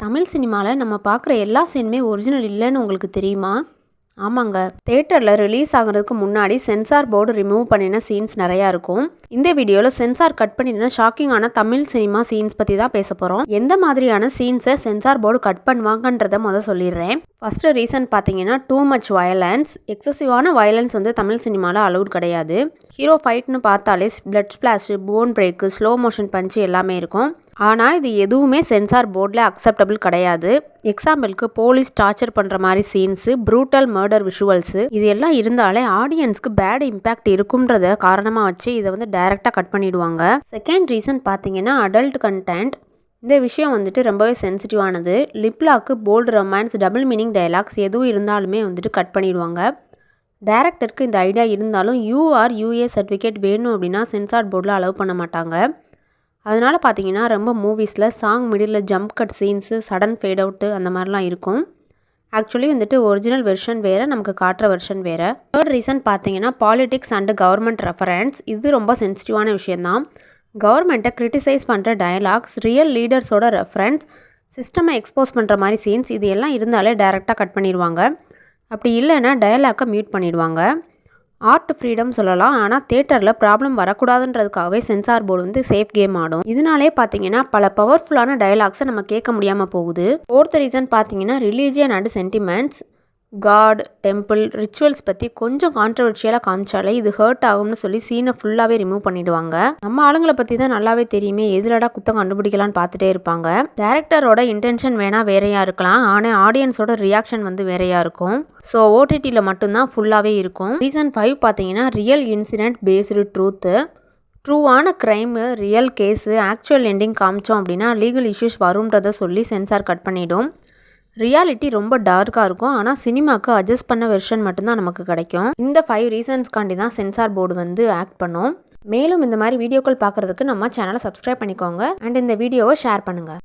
தமிழ் சினிமாவில் நம்ம பார்க்குற எல்லா சீனுமே ஒரிஜினல் இல்லைன்னு உங்களுக்கு தெரியுமா? ஆமாங்க. தியேட்டரில் ரிலீஸ் ஆகிறதுக்கு முன்னாடி சென்சார் போர்டு ரிமூவ் பண்ணின சீன்ஸ் நிறையா இருக்கும். இந்த வீடியோவில் சென்சார் கட் பண்ணின ஷாக்கிங்கான தமிழ் சினிமா சீன்ஸ் பற்றி தான் பேச போகிறோம். எந்த மாதிரியான சீன்ஸை சென்சார் போர்டு கட் பண்ணுவாங்கன்றதை சொல்லிடுறேன். ஃபஸ்ட்டு ரீசன் பார்த்தீங்கன்னா டூ மச் வயலன்ஸ். எக்ஸசிவான வயலன்ஸ் வந்து தமிழ் சினிமாவில் அலவுட் கிடையாது. ஹீரோ ஃபைட்னு பார்த்தாலே blood splash, bone break, slow motion punch எல்லாமே இருக்கும். ஆனால் இது எதுவுமே சென்சார் போர்டில் அக்செப்டபிள் கிடையாது. எக்ஸாம்பிளுக்கு போலீஸ் டார்ச்சர் பண்ணுற மாதிரி சீன்ஸு, ப்ரூட்டல் மர்டர் விஷுவல்ஸு இது எல்லாம் இருந்தாலே ஆடியன்ஸ்க்கு பேட் இம்பேக்ட் இருக்கும்ன்றத காரணமாக வச்சு இதை வந்து டைரெக்டாக கட் பண்ணிவிடுவாங்க. செகண்ட் ரீசன் பார்த்தீங்கன்னா அடல்ட் கண்டென்ட். இந்த விஷயம் வந்துட்டு ரொம்பவே சென்சிட்டிவானது. Lip lock, bold romance, double meaning dialogues எதுவும் இருந்தாலுமே வந்துட்டு கட் பண்ணிவிடுவாங்க. டைரக்டருக்கு இந்த ஐடியா இருந்தாலும் UR/UA சர்டிஃபிகேட் வேணும் அப்படின்னா சென்சார் போர்டில் அலோவ் பண்ண மாட்டாங்க. அதனால் பார்த்தீங்கன்னா ரொம்ப மூவிஸில் song middle jump cut scenes, sudden fade out அந்த மாதிரிலாம் இருக்கும். ஆக்சுவலி வந்துட்டு ஒரிஜினல் வெர்ஷன் வேறு, நமக்கு காட்டுற வெர்ஷன் வேறு. தேர்ட் ரீசன் பார்த்தீங்கன்னா பாலிடிக்ஸ் அண்டு கவர்மெண்ட் ரெஃபரன்ஸ். இது ரொம்ப சென்சிட்டிவான விஷயந்தான். கவர்மெண்ட்டை கிரிட்டிசைஸ் பண்ணுற டயலாக்ஸ், ரியல் லீடர்ஸோட ரெஃபரன்ஸ், சிஸ்டமை எக்ஸ்போஸ் பண்ணுற மாதிரி சீன்ஸ் இது எல்லாம் இருந்தாலே டைரெக்டாக கட் பண்ணிடுவாங்க. அப்படி இல்லைன்னா டயலாக்கை மியூட் பண்ணிடுவாங்க. ஆர்ட் ஃப்ரீடம் சொல்லலாம். ஆனால் தியேட்டரில் ப்ராப்ளம் வரக்கூடாதுன்றதுக்காகவே சென்சார் போர்டு வந்து சேஃப் கேம் ஆடும். இதனாலே பார்த்தீங்கன்னா பல பவர்ஃபுல்லான டயலாக்ஸை நம்ம கேட்க முடியாமல் போகுது. ஃபோர்த் ரீசன் பார்த்தீங்கன்னா religion and sentiments. God, temple, rituals பற்றி கொஞ்சம் கான்ட்ரவர்ஷியலாக காமிச்சாலே இது ஹர்ட் ஆகும்னு சொல்லி சீனை ஃபுல்லாகவே ரிமூவ் பண்ணிவிடுவாங்க. நம்ம ஆளுங்களை பற்றி தான் நல்லாவே தெரியுமே, எதுலடா குத்தம் கண்டுபிடிக்கலான்னு பார்த்துட்டே இருப்பாங்க. டேரக்டரோட இன்டென்ஷன் வேணால் வேறையாக இருக்கலாம், ஆனால் ஆடியன்ஸோட ரியாக்ஷன் வந்து வேறையாக இருக்கும். ஸோ OTTயில் மட்டும்தான் ஃபுல்லாகவே இருக்கும். ரீசன் 5 பார்த்தீங்கன்னா ரியல் இன்சிடென்ட் பேஸ்டு ட்ரூத்து. ட்ரூவான crime, real case, actual ending காமிச்சோம் அப்படின்னா லீகல் இஷ்யூஸ் வரும்ன்றதை சொல்லி சென்சார் கட் பண்ணிவிடும். ரியாலிட்டி ரொம்ப டார்க்காக இருக்கும். ஆனால் சினிமாவுக்கு அட்ஜஸ்ட் பண்ண வெர்ஷன் மட்டும்தான் நமக்கு கிடைக்கும். இந்த 5 ரீசன்ஸ்காண்டி தான் சென்சார் போர்டு வந்து ஆக்ட் பண்ணும். மேலும் இந்த மாதிரி வீடியோக்கள் பார்க்குறதுக்கு நம்ம சேனலை சப்ஸ்கிரைப் பண்ணிக்கோங்க அண்ட் இந்த வீடியோவை ஷேர் பண்ணுங்கள்.